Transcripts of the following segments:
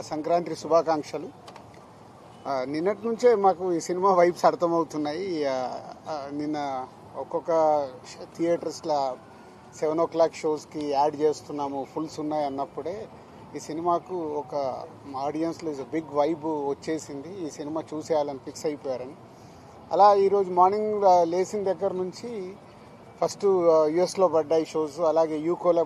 సంక్రాంతి శుభాకాంక్షలు. నిన్నటి నుంచే మాకు ఈ సినిమా వైబ్స్ అర్థమవుతున్నాయి. నిన్న ఒక్కొక్క థియేటర్స్లో 7 o'clock షోస్కి యాడ్ చేస్తున్నాము, ఫుల్స్ ఉన్నాయి అన్నప్పుడే ఈ సినిమాకు ఒక ఆడియన్స్లో బిగ్ వైబ్ వచ్చేసింది. ఈ సినిమా చూసేయాలని ఫిక్స్ అయిపోయారని. అలా ఈరోజు మార్నింగ్ లేచిన దగ్గర నుంచి ఫస్ట్ యుఎస్లో పడ్డాయి షోస్, అలాగే యూకేలో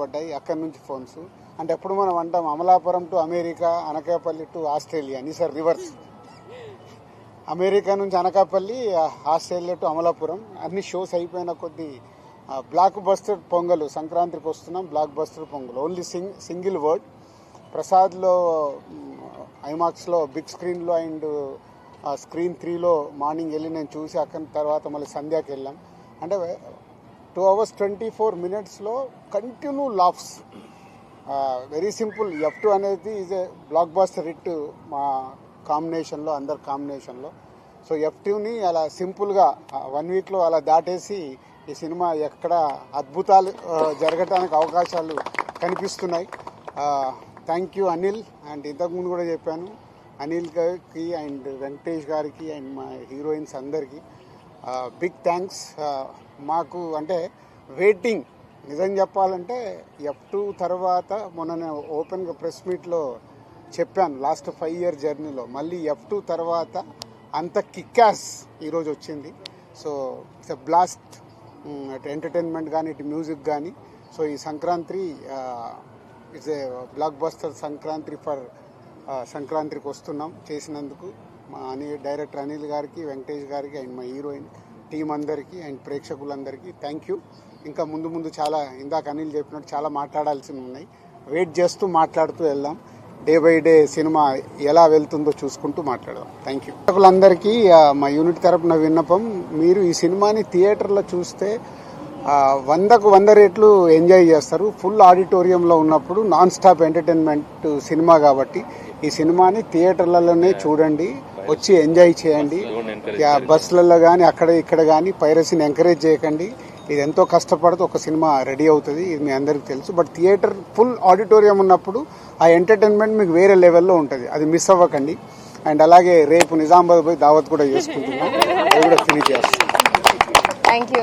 పడ్డాయి. అక్కడి నుంచి ఫోన్స్. అంటే ఎప్పుడు మనం అంటాం Amalapuram to America, Anakapalli to Australia అని, సార్ రివర్స్. అమెరికా నుంచి అనకాపల్లి, ఆస్ట్రేలియా టు అమలాపురం. అన్ని షోస్ అయిపోయిన కొద్దీ బ్లాక్ బస్టర్ పొంగల్, సంక్రాంతికి వస్తున్నాం, block buster Pongal. Only single word. ప్రసాద్లో ఐమాక్స్లో బిగ్ స్క్రీన్లో అండ్ స్క్రీన్ 3లో మార్నింగ్ వెళ్ళి నేను చూసి అక్కడి తర్వాత మళ్ళీ సంధ్యాకి వెళ్ళాం. అంటే 2 hours 24 minutesలో continue laughs. Very simple. F2 అనేది is a block buster hit మా కాంబినేషన్లో, అందరి కాంబినేషన్లో. సో F2ని అలా సింపుల్గా 1 weekలో అలా దాటేసి ఈ సినిమా ఎక్కడ అద్భుతాలు జరగటానికి అవకాశాలు కనిపిస్తున్నాయి. Thank you Anil. అండ్ ఇంతకుముందు కూడా చెప్పాను, అనిల్ గారికి అండ్ వెంకటేష్ గారికి అండ్ మా హీరోయిన్స్ అందరికీ బిగ్ థ్యాంక్స్. మాకు అంటే వెయిటింగ్, నిజం చెప్పాలంటే F2 తర్వాత మొన్న నేను ఓపెన్గా ప్రెస్ మీట్లో చెప్పాను, లాస్ట్ 5 year జర్నీలో మళ్ళీ F2 తర్వాత అంత కిక్యాస్ ఈరోజు వచ్చింది. So it's a blast. అటు ఎంటర్టైన్మెంట్ కానీ, ఇటు మ్యూజిక్ కానీ. సో ఈ Sankranti it's a block buster Sankranti for సంక్రాంతికి వస్తున్నాం. చేసినందుకు మా డైరెక్టర్ అనిల్ గారికి, వెంకటేష్ గారికి అండ్ మా హీరోయిన్ టీం అందరికీ అండ్ ప్రేక్షకులందరికీ థ్యాంక్ యూ. ఇంకా ముందు చాలా, ఇందాక అనిల్ చెప్పినట్టు చాలా మాట్లాడాల్సినవి ఉన్నాయి. వెయిట్ చేస్తూ మాట్లాడుతూ వెళ్దాం. డే బై డే సినిమా ఎలా వెళ్తుందో చూసుకుంటూ మాట్లాడదాం. Thank you. ప్రేక్షకులందరికీ మా యూనిట్ తరపున విన్నపం, మీరు ఈ సినిమాని థియేటర్లో చూస్తే 100కు 100 రెట్లు ఎంజాయ్ చేస్తారు. ఫుల్ ఆడిటోరియంలో ఉన్నప్పుడు నాన్ స్టాప్ ఎంటర్టైన్మెంట్ సినిమా కాబట్టి ఈ సినిమాని థియేటర్లలోనే చూడండి, వచ్చి ఎంజాయ్ చేయండి. బస్సులలో కానీ అక్కడ ఇక్కడ కానీ పైరసీని ఎంకరేజ్ చేయకండి. ఇది ఎంతో కష్టపడితే ఒక సినిమా రెడీ అవుతుంది, ఇది మీ అందరికీ తెలుసు. బట్ థియేటర్ ఫుల్ ఆడిటోరియం ఉన్నప్పుడు ఆ ఎంటర్టైన్మెంట్ మీకు వేరే లెవెల్లో ఉంటుంది, అది మిస్ అవ్వకండి. అండ్ అలాగే రేపు నిజామాబాద్ పోయి దావత్ కూడా చేసుకుంటున్నాం, అది కూడా ఫినిష్ చేస్తాం. Thank you.